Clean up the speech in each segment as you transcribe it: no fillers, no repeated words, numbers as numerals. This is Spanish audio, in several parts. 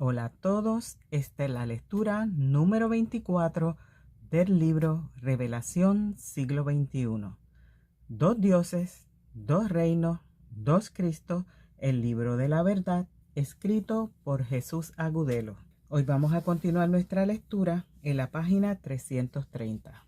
Hola a todos, esta es la lectura número 24 del libro Revelación siglo XXI. Dos dioses, dos reinos, dos Cristos, el libro de la verdad, escrito por Jesús Agudelo. Hoy vamos a continuar nuestra lectura en la página 330.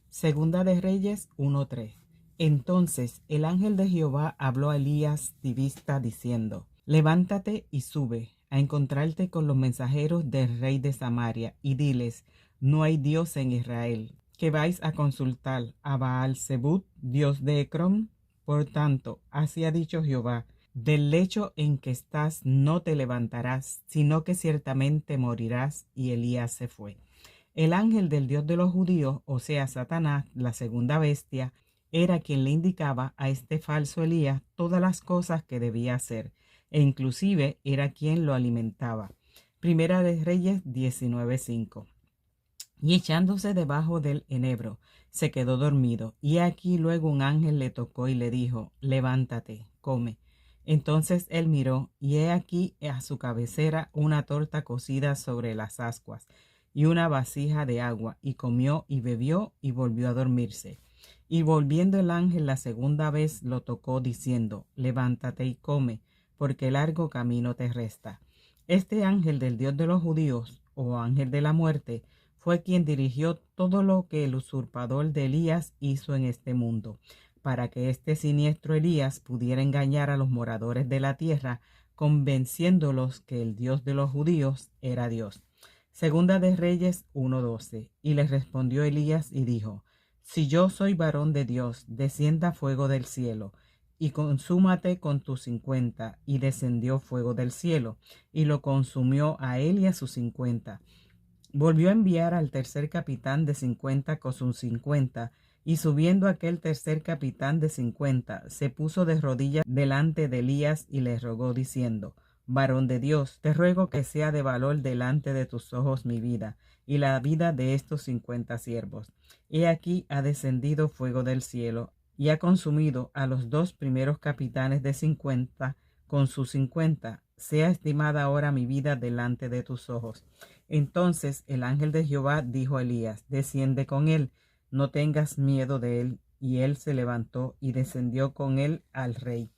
Segunda de Reyes 1:3. Entonces el ángel de Jehová habló a Elías Tibista diciendo: Levántate y sube a encontrarte con los mensajeros del rey de Samaria y diles: no hay Dios en Israel. ¿Que vais a consultar a Baal-Zebub, dios de Ecrón? Por tanto, así ha dicho Jehová: del lecho en que estás no te levantarás, sino que ciertamente morirás. Y Elías se fue. El ángel del Dios de los judíos, o sea, Satanás, la segunda bestia, era quien le indicaba a este falso Elías todas las cosas que debía hacer, e inclusive era quien lo alimentaba. Primera de Reyes 19:5. Y echándose debajo del enebro, se quedó dormido, y aquí luego un ángel le tocó y le dijo: levántate, come. Entonces él miró, y he aquí a su cabecera una torta cocida sobre las ascuas, y una vasija de agua, y comió y bebió, y volvió a dormirse. Y volviendo el ángel la segunda vez lo tocó, diciendo: levántate y come, porque largo camino te resta. Este ángel del Dios de los judíos, o ángel de la muerte, fue quien dirigió todo lo que el usurpador de Elías hizo en este mundo, para que este siniestro Elías pudiera engañar a los moradores de la tierra, convenciéndolos que el Dios de los judíos era Dios. Segunda de Reyes 1:12. Y le respondió Elías y dijo: si yo soy varón de Dios, descienda fuego del cielo, y consúmate con tus 50. Y descendió fuego del cielo, y lo consumió a él y a sus 50. Volvió a enviar al tercer capitán de 50 con sus 50, y subiendo aquel tercer capitán de 50, se puso de rodillas delante de Elías y le rogó diciendo: varón de Dios, te ruego que sea de valor delante de tus ojos mi vida, y la vida de estos 50 siervos. He aquí ha descendido fuego del cielo, y ha consumido a los dos primeros capitanes de 50 con sus 50. Sea estimada ahora mi vida delante de tus ojos. Entonces el ángel de Jehová dijo a Elías: desciende con él, no tengas miedo de él. Y él se levantó y descendió con él al rey.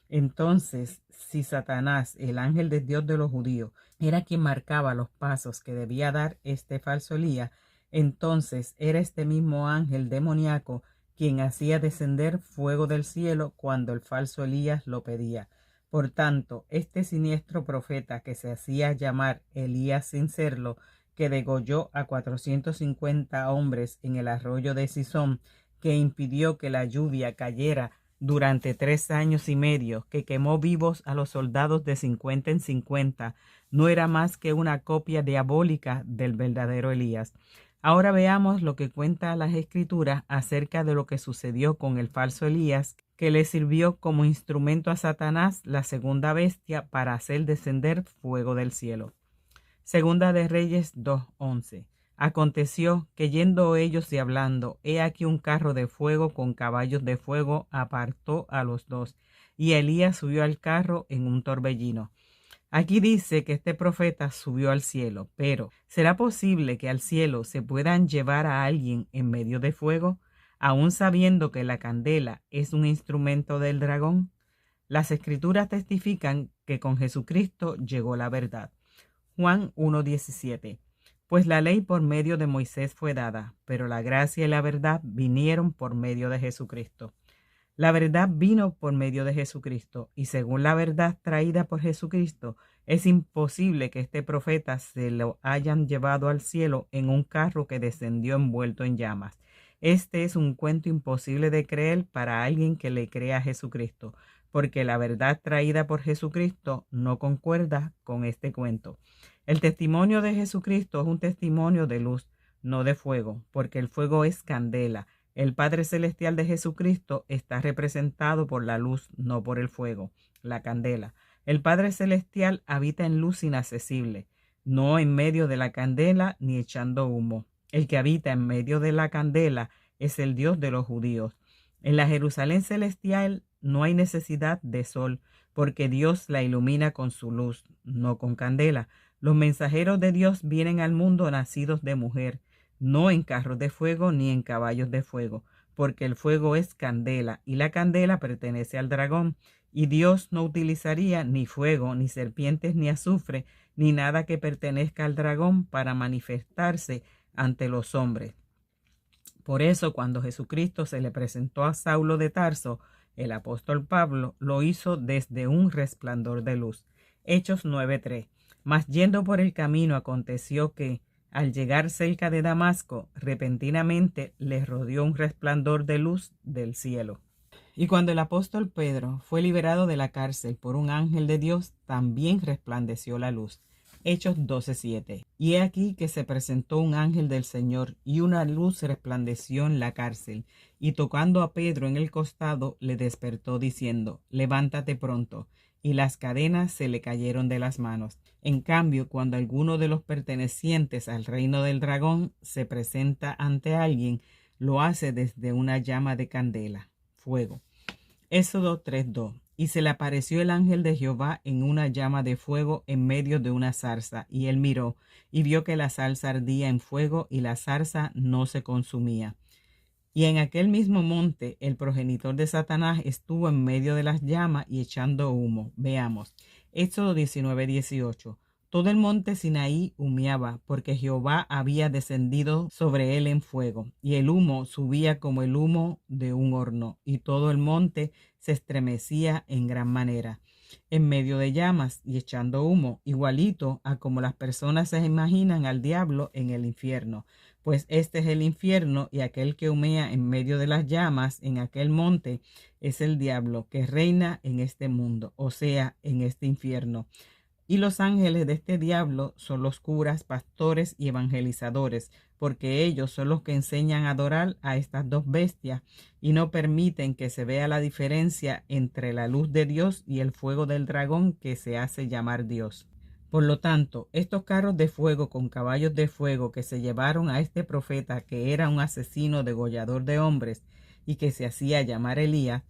Entonces, si Satanás, el ángel de Dios de los judíos, era quien marcaba los pasos que debía dar este falso Elías, entonces era este mismo ángel demoníaco quien hacía descender fuego del cielo cuando el falso Elías lo pedía. Por tanto, este siniestro profeta que se hacía llamar Elías sin serlo, que degolló a 450 hombres en el arroyo de Sison, que impidió que la lluvia cayera durante 3 años y medio, que quemó vivos a los soldados de 50 en 50, no era más que una copia diabólica del verdadero Elías. Ahora veamos lo que cuenta las Escrituras acerca de lo que sucedió con el falso Elías, que le sirvió como instrumento a Satanás, la segunda bestia, para hacer descender fuego del cielo. Segunda de Reyes 2:11. Aconteció que yendo ellos y hablando, he aquí un carro de fuego con caballos de fuego apartó a los dos, y Elías subió al carro en un torbellino. Aquí dice que este profeta subió al cielo, pero ¿será posible que al cielo se puedan llevar a alguien en medio de fuego, aun sabiendo que la candela es un instrumento del dragón? Las Escrituras testifican que con Jesucristo llegó la verdad. Juan 1:17. Pues la ley por medio de Moisés fue dada, pero la gracia y la verdad vinieron por medio de Jesucristo. La verdad vino por medio de Jesucristo, y según la verdad traída por Jesucristo, es imposible que este profeta se lo hayan llevado al cielo en un carro que descendió envuelto en llamas. Este es un cuento imposible de creer para alguien que le crea a Jesucristo, porque la verdad traída por Jesucristo no concuerda con este cuento. El testimonio de Jesucristo es un testimonio de luz, no de fuego, porque el fuego es candela. El Padre Celestial de Jesucristo está representado por la luz, no por el fuego, la candela. El Padre Celestial habita en luz inaccesible, no en medio de la candela ni echando humo. El que habita en medio de la candela es el Dios de los judíos. En la Jerusalén celestial no hay necesidad de sol, porque Dios la ilumina con su luz, no con candela. Los mensajeros de Dios vienen al mundo nacidos de mujer, no en carros de fuego ni en caballos de fuego, porque el fuego es candela y la candela pertenece al dragón, y Dios no utilizaría ni fuego, ni serpientes, ni azufre, ni nada que pertenezca al dragón para manifestarse ante los hombres. Por eso, cuando Jesucristo se le presentó a Saulo de Tarso, el apóstol Pablo lo hizo desde un resplandor de luz. Hechos 9:3. Mas yendo por el camino aconteció que, al llegar cerca de Damasco, repentinamente le rodeó un resplandor de luz del cielo. Y cuando el apóstol Pedro fue liberado de la cárcel por un ángel de Dios, también resplandeció la luz. Hechos 12:7. Y he aquí que se presentó un ángel del Señor, y una luz resplandeció en la cárcel, y tocando a Pedro en el costado, le despertó diciendo: levántate pronto. Y las cadenas se le cayeron de las manos. En cambio, cuando alguno de los pertenecientes al reino del dragón se presenta ante alguien, lo hace desde una llama de candela, fuego. Éxodo 3:2. Y se le apareció el ángel de Jehová en una llama de fuego en medio de una zarza, y él miró, y vio que la zarza ardía en fuego, y la zarza no se consumía. Y en aquel mismo monte el progenitor de Satanás estuvo en medio de las llamas y echando humo. Veamos. Éxodo 19:18. Todo el monte Sinaí humeaba, porque Jehová había descendido sobre él en fuego, y el humo subía como el humo de un horno, y todo el monte se estremecía en gran manera, en medio de llamas y echando humo, igualito a como las personas se imaginan al diablo en el infierno. Pues este es el infierno, y aquel que humea en medio de las llamas en aquel monte es el diablo que reina en este mundo, o sea, en este infierno. Y los ángeles de este diablo son los curas, pastores y evangelizadores, porque ellos son los que enseñan a adorar a estas dos bestias y no permiten que se vea la diferencia entre la luz de Dios y el fuego del dragón que se hace llamar Dios. Por lo tanto, estos carros de fuego con caballos de fuego que se llevaron a este profeta, que era un asesino degollador de hombres y que se hacía llamar Elías,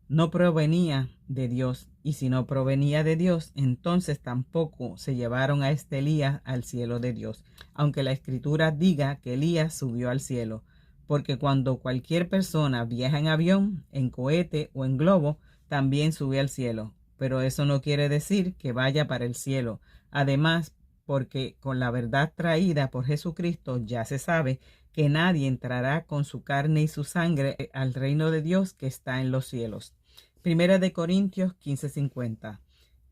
no provenía de Dios, y si no provenía de Dios, entonces tampoco se llevaron a este Elías al cielo de Dios, aunque la escritura diga que Elías subió al cielo, porque cuando cualquier persona viaja en avión, en cohete o en globo, también sube al cielo, pero eso no quiere decir que vaya para el cielo. Además, porque con la verdad traída por Jesucristo ya se sabe que nadie entrará con su carne y su sangre al reino de Dios que está en los cielos. Primera de Corintios 15:50.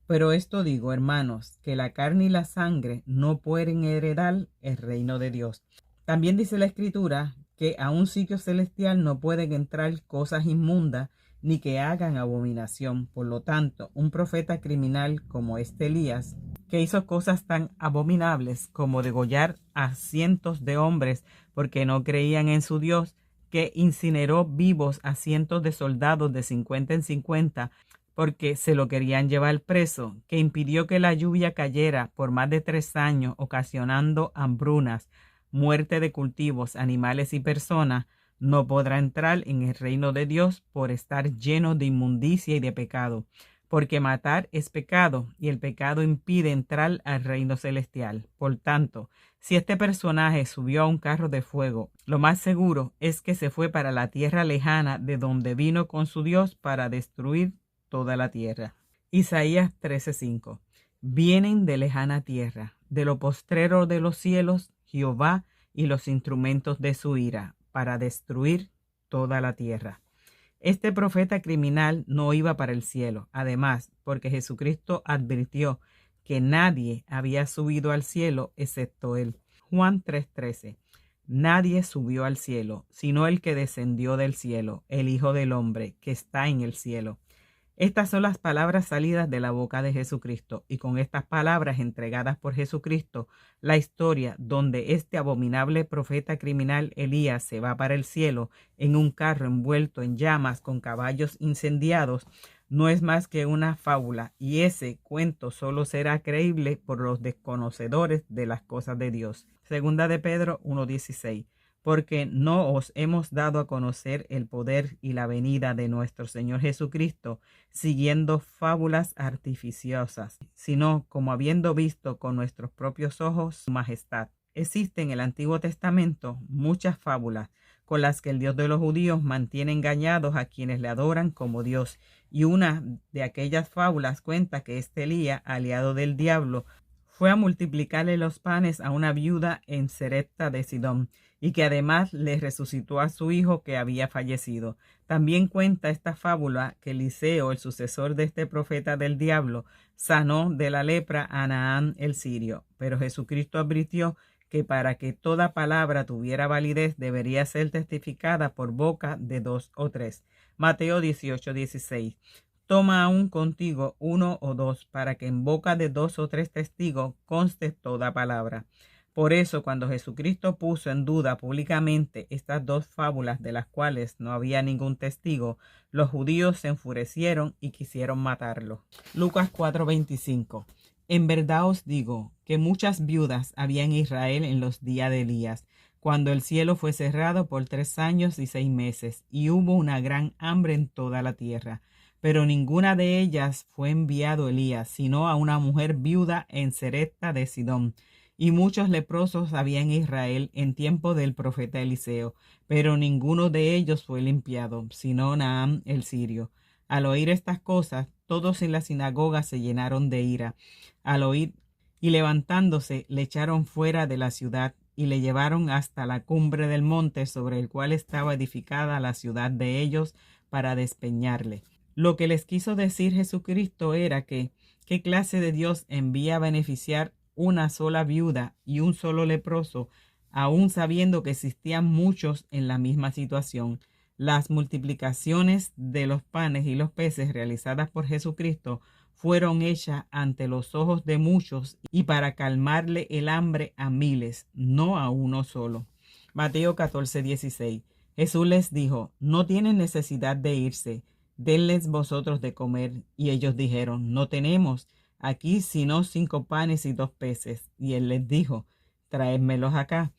Pero esto digo, hermanos, que la carne y la sangre no pueden heredar el reino de Dios. También dice la Escritura que a un sitio celestial no pueden entrar cosas inmundas ni que hagan abominación. Por lo tanto, un profeta criminal como este Elías, que hizo cosas tan abominables como degollar a cientos de hombres porque no creían en su Dios, que incineró vivos a cientos de soldados de 50 en 50 porque se lo querían llevar preso, que impidió que la lluvia cayera por más de 3 años, ocasionando hambrunas, muerte de cultivos, animales y personas, no podrá entrar en el reino de Dios por estar lleno de inmundicia y de pecado, porque matar es pecado y el pecado impide entrar al reino celestial. Por tanto, si este personaje subió a un carro de fuego, lo más seguro es que se fue para la tierra lejana de donde vino con su Dios para destruir toda la tierra. Isaías 13:5. Vienen de lejana tierra, de lo postrero de los cielos, Jehová y los instrumentos de su ira, para destruir toda la tierra. Este profeta criminal no iba para el cielo, además, porque Jesucristo advirtió que nadie había subido al cielo excepto él. Juan 3:13. Nadie subió al cielo, sino el que descendió del cielo, el Hijo del Hombre, que está en el cielo. Estas son las palabras salidas de la boca de Jesucristo, y con estas palabras entregadas por Jesucristo, la historia donde este abominable profeta criminal Elías se va para el cielo en un carro envuelto en llamas con caballos incendiados, no es más que una fábula, y ese cuento solo será creíble por los desconocedores de las cosas de Dios. Segunda de Pedro 1:16. porque no os hemos dado a conocer el poder y la venida de nuestro Señor Jesucristo, siguiendo fábulas artificiosas, sino como habiendo visto con nuestros propios ojos su majestad. Existen en el Antiguo Testamento muchas fábulas con las que el Dios de los judíos mantiene engañados a quienes le adoran como Dios, y una de aquellas fábulas cuenta que Elías, aliado del diablo, fue a multiplicarle los panes a una viuda en Sarepta de Sidón, y que además le resucitó a su hijo que había fallecido. También cuenta esta fábula que Eliseo, el sucesor de este profeta del diablo, sanó de la lepra a Naamán el sirio, pero Jesucristo advirtió que para que toda palabra tuviera validez debería ser testificada por boca de 2 o 3. Mateo 18:16. Toma aún contigo 1 o 2, para que en boca de 2 o 3 testigos conste toda palabra. Por eso, cuando Jesucristo puso en duda públicamente estas dos fábulas de las cuales no había ningún testigo, los judíos se enfurecieron y quisieron matarlo. Lucas 4:25. En verdad os digo que muchas viudas había en Israel en los días de Elías, cuando el cielo fue cerrado por 3 años y 6 meses, y hubo una gran hambre en toda la tierra. Pero ninguna de ellas fue enviado Elías, sino a una mujer viuda en Sarepta de Sidón. Y muchos leprosos había en Israel en tiempo del profeta Eliseo, pero ninguno de ellos fue limpiado, sino Naamán el sirio. Al oír estas cosas, todos en la sinagoga se llenaron de ira. Al oír y levantándose, le echaron fuera de la ciudad y le llevaron hasta la cumbre del monte sobre el cual estaba edificada la ciudad de ellos para despeñarle. Lo que les quiso decir Jesucristo era que, ¿qué clase de Dios envía a beneficiar una sola viuda y un solo leproso, aun sabiendo que existían muchos en la misma situación? Las multiplicaciones de los panes y los peces realizadas por Jesucristo fueron hechas ante los ojos de muchos y para calmarle el hambre a miles, no a uno solo. Mateo 14:16. Jesús les dijo: no tienen necesidad de irse, denles vosotros de comer. Y ellos dijeron: no tenemos aquí sino 5 panes y 2 peces. Y él les dijo: traédmelos acá.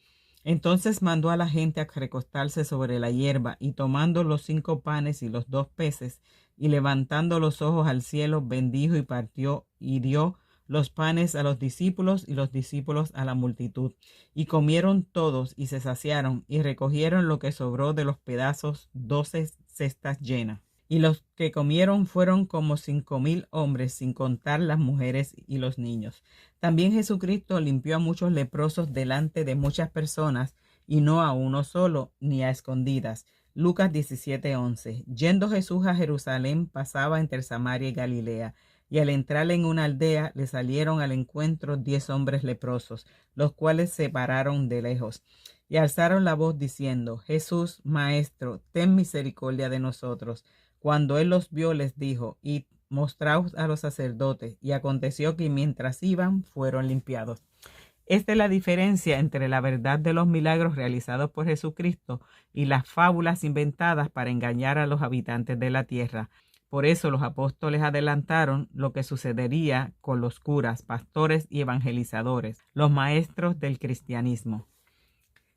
Entonces mandó a la gente a recostarse sobre la hierba, y tomando los 5 panes y los 2 peces, y levantando los ojos al cielo, bendijo y partió, y dio los panes a los discípulos y los discípulos a la multitud. Y comieron todos y se saciaron, y recogieron lo que sobró de los pedazos 12 cestas llenas. Y los que comieron fueron como 5,000 hombres, sin contar las mujeres y los niños. También Jesucristo limpió a muchos leprosos delante de muchas personas, y no a uno solo, ni a escondidas. Lucas 17:11. Yendo Jesús a Jerusalén, pasaba entre Samaria y Galilea. Y al entrar en una aldea, le salieron al encuentro 10 hombres leprosos, los cuales se pararon de lejos. Y alzaron la voz diciendo: Jesús, Maestro, ten misericordia de nosotros. Cuando él los vio, les dijo: id, mostraos a los sacerdotes. Y aconteció que mientras iban, fueron limpiados. Esta es la diferencia entre la verdad de los milagros realizados por Jesucristo y las fábulas inventadas para engañar a los habitantes de la tierra. Por eso los apóstoles adelantaron lo que sucedería con los curas, pastores y evangelizadores, los maestros del cristianismo.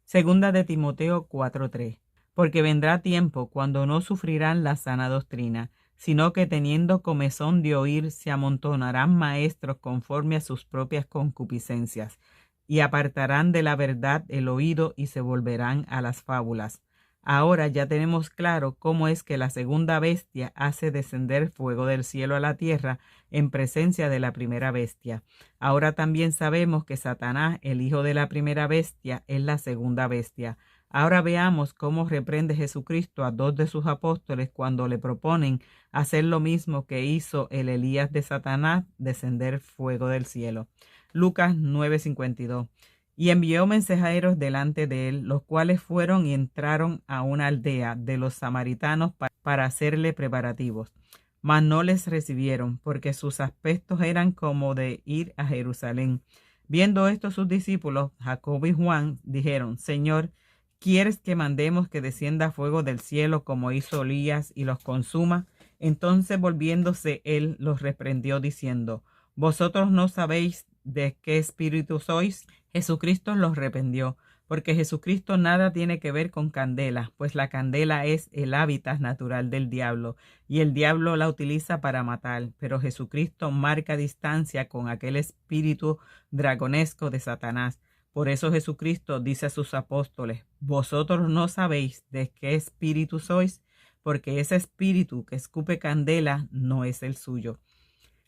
Segunda de Timoteo 4:3. Porque vendrá tiempo cuando no sufrirán la sana doctrina, sino que teniendo comezón de oír, se amontonarán maestros conforme a sus propias concupiscencias, y apartarán de la verdad el oído y se volverán a las fábulas. Ahora ya tenemos claro cómo es que la segunda bestia hace descender fuego del cielo a la tierra en presencia de la primera bestia. Ahora también sabemos que Satanás, el hijo de la primera bestia, es la segunda bestia. Ahora veamos cómo reprende Jesucristo a 2 de sus apóstoles cuando le proponen hacer lo mismo que hizo el Elías de Satanás, descender fuego del cielo. Lucas 9:52. Y envió mensajeros delante de él, los cuales fueron y entraron a una aldea de los samaritanos para hacerle preparativos. Mas no les recibieron, porque sus aspectos eran como de ir a Jerusalén. Viendo esto sus discípulos, Jacobo y Juan, dijeron: Señor, ¿quieres que mandemos que descienda fuego del cielo como hizo Elías y los consuma? Entonces volviéndose él los reprendió diciendo: ¿vosotros no sabéis de qué espíritu sois? Jesucristo los reprendió: porque Jesucristo nada tiene que ver con candela, pues la candela es el hábitat natural del diablo, y el diablo la utiliza para matar, pero Jesucristo marca distancia con aquel espíritu dragonesco de Satanás. Por eso Jesucristo dice a sus apóstoles: vosotros no sabéis de qué espíritu sois, porque ese espíritu que escupe candela no es el suyo.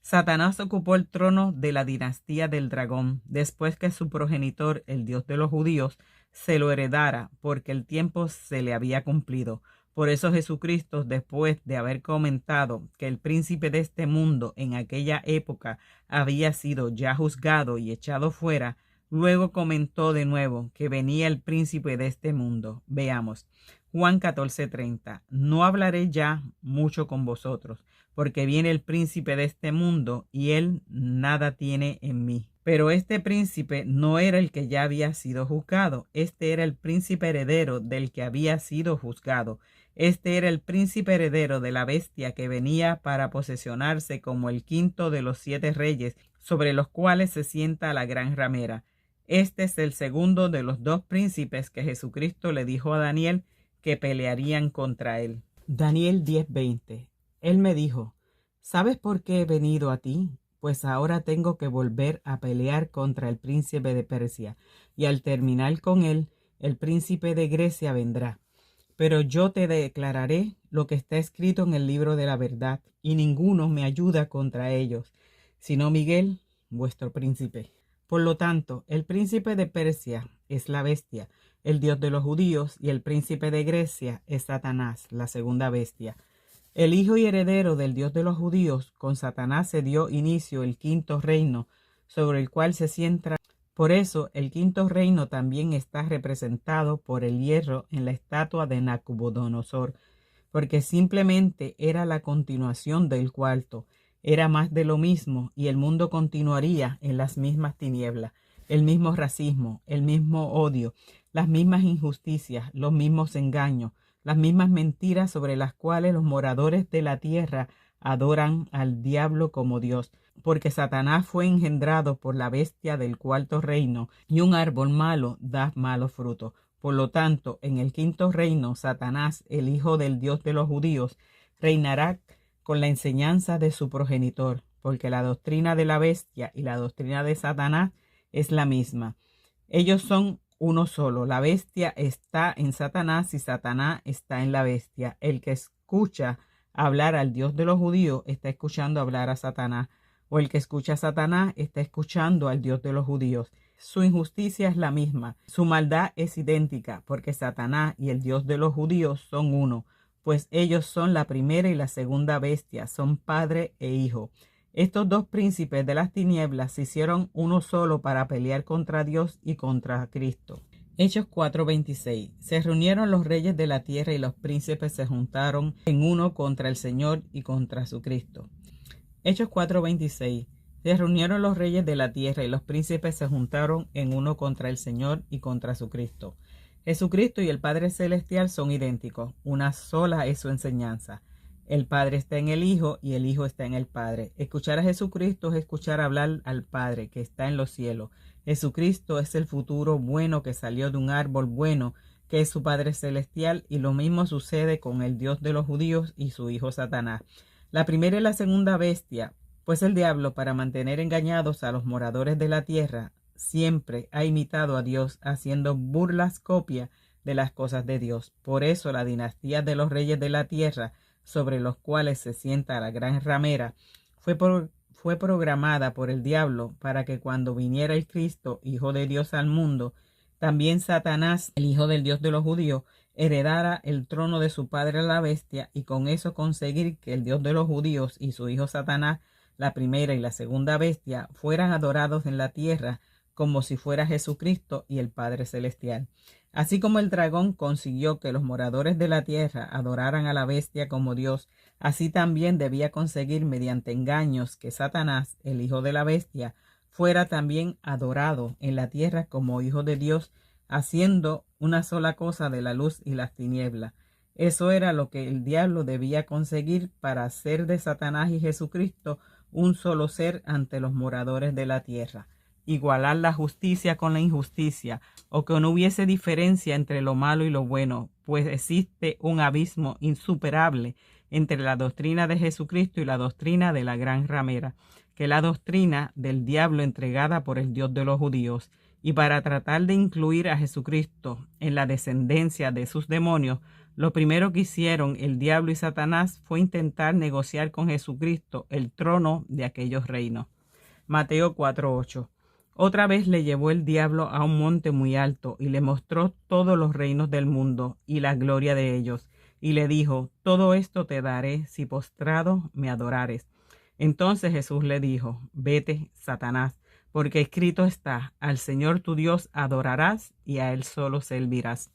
Satanás ocupó el trono de la dinastía del dragón después que su progenitor, el Dios de los judíos, se lo heredara, porque el tiempo se le había cumplido. Por eso Jesucristo, después de haber comentado que el príncipe de este mundo en aquella época había sido ya juzgado y echado fuera, luego comentó de nuevo que venía el príncipe de este mundo. Veamos. Juan 14:30. No hablaré ya mucho con vosotros, porque viene el príncipe de este mundo y él nada tiene en mí. Pero este príncipe no era el que ya había sido juzgado, este era el príncipe heredero del que había sido juzgado. Este era el príncipe heredero de la bestia que venía para posesionarse como el quinto de los 7 reyes, sobre los cuales se sienta la gran ramera. Este es el segundo de los 2 príncipes que Jesucristo le dijo a Daniel que pelearían contra él. Daniel 10:20. Él me dijo: ¿sabes por qué he venido a ti? Pues ahora tengo que volver a pelear contra el príncipe de Persia, y al terminar con él, el príncipe de Grecia vendrá. Pero yo te declararé lo que está escrito en el libro de la verdad, y ninguno me ayuda contra ellos, sino Miguel, vuestro príncipe. Por lo tanto, el príncipe de Persia es la bestia, el Dios de los judíos, y el príncipe de Grecia es Satanás, la segunda bestia. El hijo y heredero del Dios de los judíos, con Satanás se dio inicio el quinto reino, sobre el cual se sienta. Por eso el quinto reino también está representado por el hierro en la estatua de Nabucodonosor, porque simplemente era la continuación del cuarto, era más de lo mismo, y el mundo continuaría en las mismas tinieblas, el mismo racismo, el mismo odio, las mismas injusticias, los mismos engaños, las mismas mentiras sobre las cuales los moradores de la tierra adoran al diablo como Dios, porque Satanás fue engendrado por la bestia del cuarto reino, y un árbol malo da malos frutos. Por lo tanto, en el quinto reino, Satanás, el hijo del Dios de los judíos, reinará con la enseñanza de su progenitor, porque la doctrina de la bestia y la doctrina de Satanás es la misma. Ellos son uno solo. La bestia está en Satanás y Satanás está en la bestia. El que escucha hablar al Dios de los judíos está escuchando hablar a Satanás, o el que escucha a Satanás está escuchando al Dios de los judíos. Su injusticia es la misma, su maldad es idéntica, porque Satanás y el Dios de los judíos son uno, pues ellos son la primera y la segunda bestia, son padre e hijo. Estos 2 príncipes de las tinieblas se hicieron uno solo para pelear contra Dios y contra Cristo. Hechos 4:26. Se reunieron los reyes de la tierra y los príncipes se juntaron en uno contra el Señor y contra su Cristo. Hechos 4:26. Se reunieron los reyes de la tierra y los príncipes se juntaron en uno contra el Señor y contra su Cristo. Jesucristo y el Padre Celestial son idénticos, una sola es su enseñanza. El Padre está en el Hijo y el Hijo está en el Padre. Escuchar a Jesucristo es escuchar hablar al Padre que está en los cielos. Jesucristo es el futuro bueno que salió de un árbol bueno que es su Padre Celestial, y lo mismo sucede con el Dios de los judíos y su hijo Satanás. La primera y la segunda bestia, pues el diablo, para mantener engañados a los moradores de la tierra, siempre ha imitado a Dios haciendo burlas copias de las cosas de Dios. Por eso la dinastía de los reyes de la tierra, sobre los cuales se sienta la gran ramera, fue programada por el diablo para que cuando viniera el Cristo, Hijo de Dios al mundo, también Satanás, el hijo del Dios de los judíos, heredara el trono de su padre la bestia, y con eso conseguir que el Dios de los judíos y su hijo Satanás, la primera y la segunda bestia, fueran adorados en la tierra como si fuera Jesucristo y el Padre Celestial. Así como el dragón consiguió que los moradores de la tierra adoraran a la bestia como Dios, así también debía conseguir mediante engaños que Satanás, el hijo de la bestia, fuera también adorado en la tierra como hijo de Dios, haciendo una sola cosa de la luz y las tinieblas. Eso era lo que el diablo debía conseguir para hacer de Satanás y Jesucristo un solo ser ante los moradores de la tierra. igualar la justicia con la injusticia, o que no hubiese diferencia entre lo malo y lo bueno, pues existe un abismo insuperable entre la doctrina de Jesucristo y la doctrina de la gran ramera, que es la doctrina del diablo entregada por el Dios de los judíos. Y para tratar de incluir a Jesucristo en la descendencia de sus demonios, lo primero que hicieron el diablo y Satanás fue intentar negociar con Jesucristo el trono de aquellos reinos. Mateo 4:8. Otra vez le llevó el diablo a un monte muy alto y le mostró todos los reinos del mundo y la gloria de ellos. Y le dijo: todo esto te daré si postrado me adorares. Entonces Jesús le dijo: vete, Satanás, porque escrito está: al Señor tu Dios adorarás y a él solo servirás.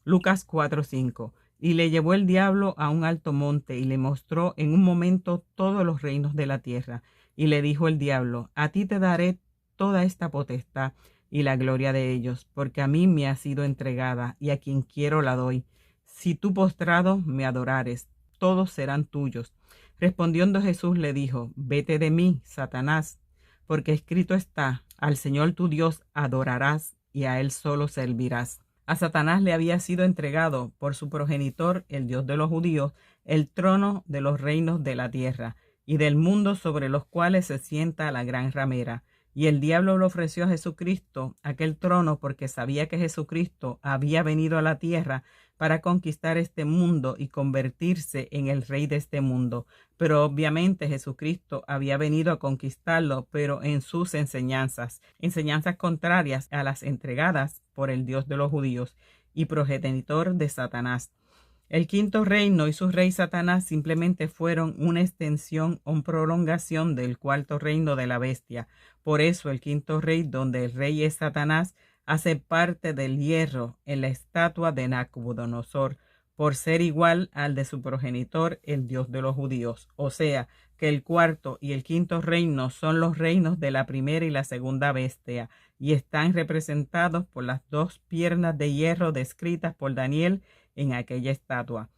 Lucas 4:5. Y le llevó el diablo a un alto monte y le mostró en un momento todos los reinos de la tierra. Y le dijo el diablo: a ti te daré toda esta potestad y la gloria de ellos, porque a mí me ha sido entregada, y a quien quiero la doy. Si tú postrado me adorares, todos serán tuyos. Respondiendo Jesús le dijo: vete de mí, Satanás, porque escrito está: al Señor tu Dios adorarás y a él solo servirás. A Satanás le había sido entregado por su progenitor, el Dios de los judíos, el trono de los reinos de la tierra y del mundo sobre los cuales se sienta la gran ramera. Y el diablo le ofreció a Jesucristo aquel trono porque sabía que Jesucristo había venido a la tierra para conquistar este mundo y convertirse en el rey de este mundo. Pero obviamente Jesucristo había venido a conquistarlo, pero en sus enseñanzas contrarias a las entregadas por el Dios de los judíos y progenitor de Satanás. El quinto reino y su rey Satanás simplemente fueron una extensión o prolongación del cuarto reino de la bestia. Por eso el quinto rey, donde el rey es Satanás, hace parte del hierro en la estatua de Nabucodonosor, por ser igual al de su progenitor, el Dios de los judíos. O sea, que el cuarto y el quinto reino son los reinos de la primera y la segunda bestia, y están representados por las dos piernas de hierro descritas por Daniel en aquella estatua.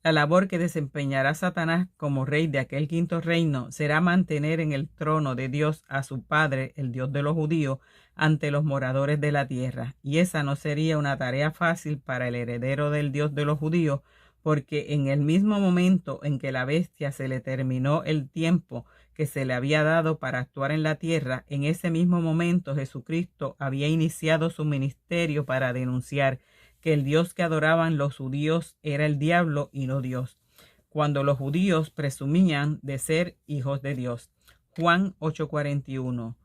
La labor que desempeñará Satanás como rey de aquel quinto reino será mantener en el trono de Dios a su padre, el Dios de los judíos, ante los moradores de la tierra. Y esa no sería una tarea fácil para el heredero del Dios de los judíos, porque en el mismo momento en que la bestia se le terminó el tiempo que se le había dado para actuar en la tierra, en ese mismo momento Jesucristo había iniciado su ministerio para denunciar que el Dios que adoraban los judíos era el diablo y no Dios, cuando los judíos presumían de ser hijos de Dios. Juan 8:41.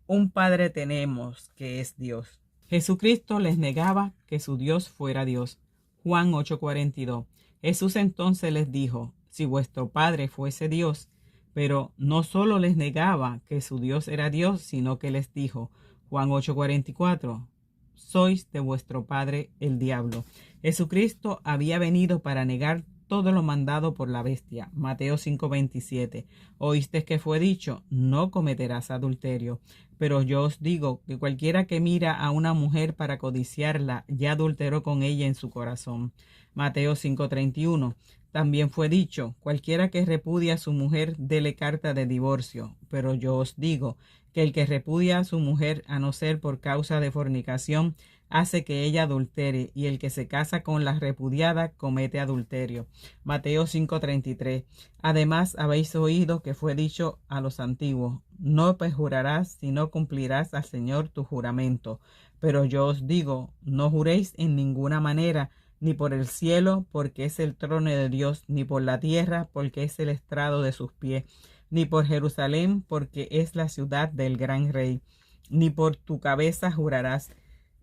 Un Padre tenemos que es Dios. Jesucristo les negaba que su Dios fuera Dios. Juan 8:42. Jesús entonces les dijo: si vuestro Padre fuese Dios, pero no solo les negaba que su Dios era Dios, sino que les dijo, Juan 8:44, sois de vuestro padre el diablo. Jesucristo había venido para negar todo lo mandado por la bestia. Mateo 5:27. Oíste que fue dicho: no cometerás adulterio. Pero yo os digo que cualquiera que mira a una mujer para codiciarla, ya adulteró con ella en su corazón. Mateo 5:31. También fue dicho: cualquiera que repudia a su mujer, dele carta de divorcio. Pero yo os digo que el que repudia a su mujer, a no ser por causa de fornicación, hace que ella adultere, y el que se casa con la repudiada comete adulterio. Mateo 5:33. Además habéis oído que fue dicho a los antiguos: no perjurarás, sino cumplirás al Señor tu juramento. Pero yo os digo, no juréis en ninguna manera, ni por el cielo, porque es el trono de Dios, ni por la tierra, porque es el estrado de sus pies, ni por Jerusalén, porque es la ciudad del gran rey, ni por tu cabeza jurarás.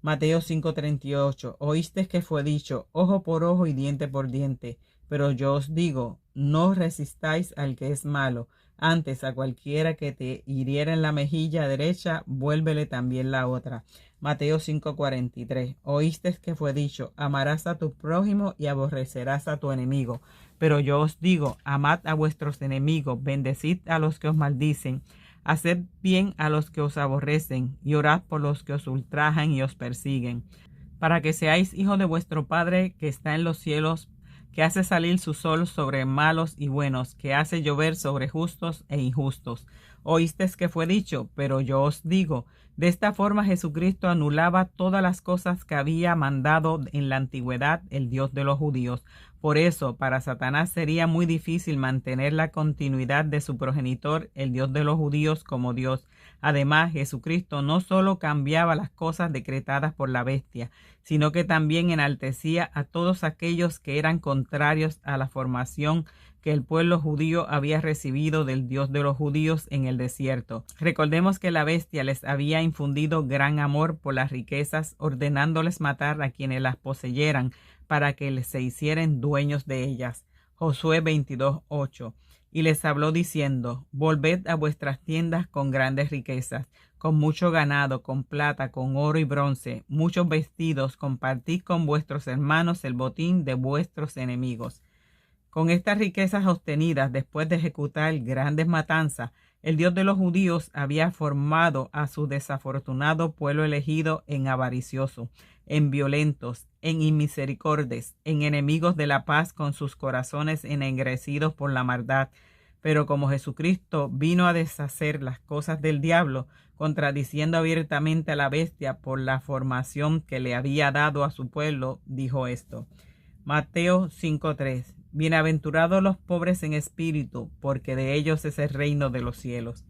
Mateo 5:38. Oíste que fue dicho: ojo por ojo y diente por diente. Pero yo os digo, no resistáis al que es malo. Antes, a cualquiera que te hiriera en la mejilla derecha, vuélvele también la otra. Mateo 5:43. Oíste que fue dicho: amarás a tu prójimo y aborrecerás a tu enemigo. Pero yo os digo, amad a vuestros enemigos, bendecid a los que os maldicen, haced bien a los que os aborrecen, y orad por los que os ultrajan y os persiguen, para que seáis hijos de vuestro Padre que está en los cielos, que hace salir su sol sobre malos y buenos, que hace llover sobre justos e injustos. Oísteis que fue dicho: pero yo os digo De esta forma Jesucristo anulaba todas las cosas que había mandado en la antigüedad el Dios de los judíos. Por eso, para Satanás sería muy difícil mantener la continuidad de su progenitor, el Dios de los judíos, como Dios. Además, Jesucristo no solo cambiaba las cosas decretadas por la bestia, sino que también enaltecía a todos aquellos que eran contrarios a la formación que el pueblo judío había recibido del Dios de los judíos en el desierto. Recordemos que la bestia les había infundido gran amor por las riquezas, ordenándoles matar a quienes las poseyeran para que se hicieran dueños de ellas. Josué 22:8. Y les habló diciendo: volved a vuestras tiendas con grandes riquezas, con mucho ganado, con plata, con oro y bronce, muchos vestidos, compartid con vuestros hermanos el botín de vuestros enemigos. Con estas riquezas obtenidas después de ejecutar grandes matanzas, el Dios de los judíos había formado a su desafortunado pueblo elegido en avaricioso, en violentos, en inmisericordes, en enemigos de la paz, con sus corazones ennegrecidos por la maldad. Pero como Jesucristo vino a deshacer las cosas del diablo, contradiciendo abiertamente a la bestia por la formación que le había dado a su pueblo, dijo esto. Mateo 5:3. Bienaventurados los pobres en espíritu, porque de ellos es el reino de los cielos.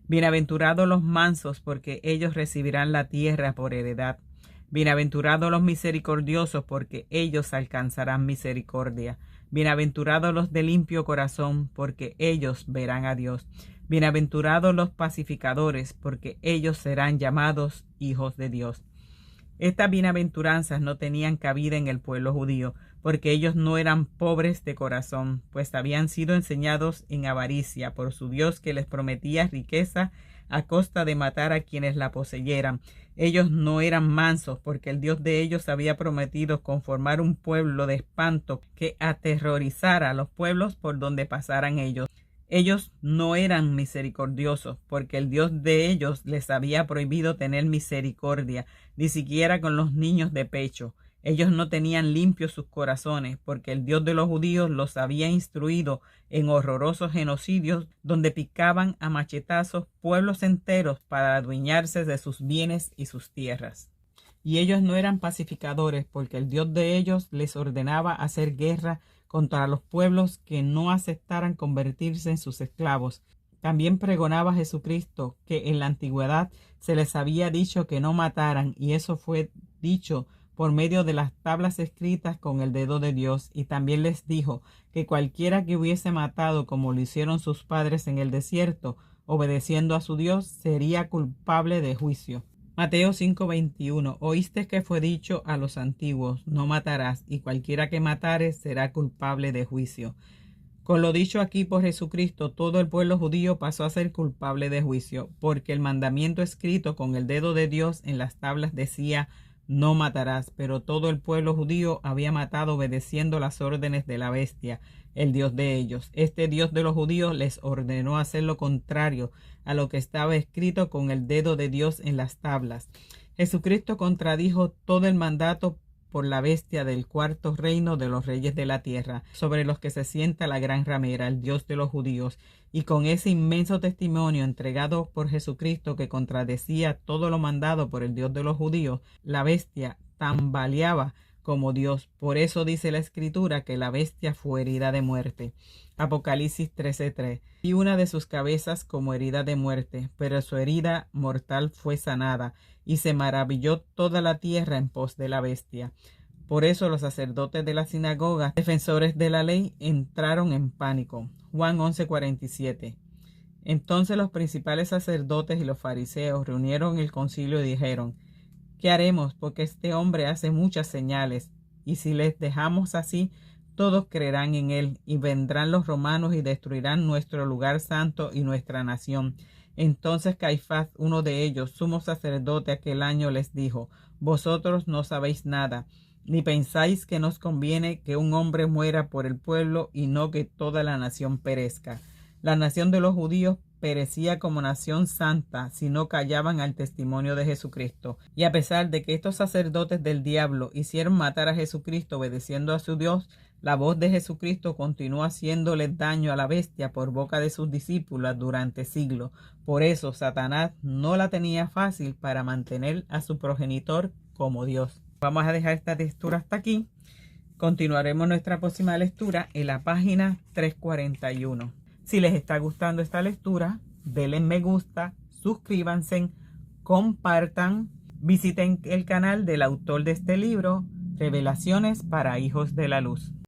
Bienaventurados los mansos, porque ellos recibirán la tierra por heredad. Bienaventurados los misericordiosos, porque ellos alcanzarán misericordia. Bienaventurados los de limpio corazón, porque ellos verán a Dios. Bienaventurados los pacificadores, porque ellos serán llamados hijos de Dios. Estas bienaventuranzas no tenían cabida en el pueblo judío, porque ellos no eran pobres de corazón, pues habían sido enseñados en avaricia por su Dios, que les prometía riqueza a costa de matar a quienes la poseyeran. Ellos no eran mansos, porque el Dios de ellos había prometido conformar un pueblo de espanto que aterrorizara a los pueblos por donde pasaran ellos. Ellos no eran misericordiosos, porque el Dios de ellos les había prohibido tener misericordia, ni siquiera con los niños de pecho. Ellos no tenían limpios sus corazones, porque el Dios de los judíos los había instruido en horrorosos genocidios, donde picaban a machetazos pueblos enteros para adueñarse de sus bienes y sus tierras. Y ellos no eran pacificadores, porque el Dios de ellos les ordenaba hacer guerra contra los pueblos que no aceptaran convertirse en sus esclavos. También pregonaba Jesucristo que en la antigüedad se les había dicho que no mataran, y eso fue dicho por medio de las tablas escritas con el dedo de Dios. Y también les dijo que cualquiera que hubiese matado como lo hicieron sus padres en el desierto, obedeciendo a su Dios, sería culpable de juicio. Mateo 5:21. Oíste que fue dicho a los antiguos: no matarás, y cualquiera que matare será culpable de juicio. Con lo dicho aquí por Jesucristo, todo el pueblo judío pasó a ser culpable de juicio, porque el mandamiento escrito con el dedo de Dios en las tablas decía: no matarás, pero todo el pueblo judío había matado obedeciendo las órdenes de la bestia, el Dios de ellos. Este Dios de los judíos les ordenó hacer lo contrario a lo que estaba escrito con el dedo de Dios en las tablas. Jesucristo contradijo todo el mandato por la bestia del cuarto reino de los reyes de la tierra, sobre los que se sienta la gran ramera, el Dios de los judíos, y con ese inmenso testimonio entregado por Jesucristo que contradecía todo lo mandado por el Dios de los judíos, la bestia tambaleaba como Dios. Por eso dice la Escritura que la bestia fue herida de muerte. Apocalipsis 13:3. Y una de sus cabezas como herida de muerte, pero su herida mortal fue sanada, y se maravilló toda la tierra en pos de la bestia. Por eso los sacerdotes de la sinagoga, defensores de la ley, entraron en pánico. Juan 11:47. Entonces los principales sacerdotes y los fariseos reunieron el concilio y dijeron: ¿qué haremos? Porque este hombre hace muchas señales, y si les dejamos así, todos creerán en él, y vendrán los romanos y destruirán nuestro lugar santo y nuestra nación. Entonces Caifás, uno de ellos, sumo sacerdote aquel año, les dijo: vosotros no sabéis nada, ni pensáis que nos conviene que un hombre muera por el pueblo y no que toda la nación perezca. La nación de los judíos perecía como nación santa si no callaban al testimonio de Jesucristo. Y a pesar de que estos sacerdotes del diablo hicieron matar a Jesucristo obedeciendo a su Dios, la voz de Jesucristo continuó haciéndole daño a la bestia por boca de sus discípulos durante siglos. Por eso Satanás no la tenía fácil para mantener a su progenitor como Dios. Vamos a dejar esta lectura hasta aquí. Continuaremos nuestra próxima lectura en la página 341. Si les está gustando esta lectura, denle me gusta, suscríbanse, compartan, visiten el canal del autor de este libro, Revelaciones para Hijos de la Luz.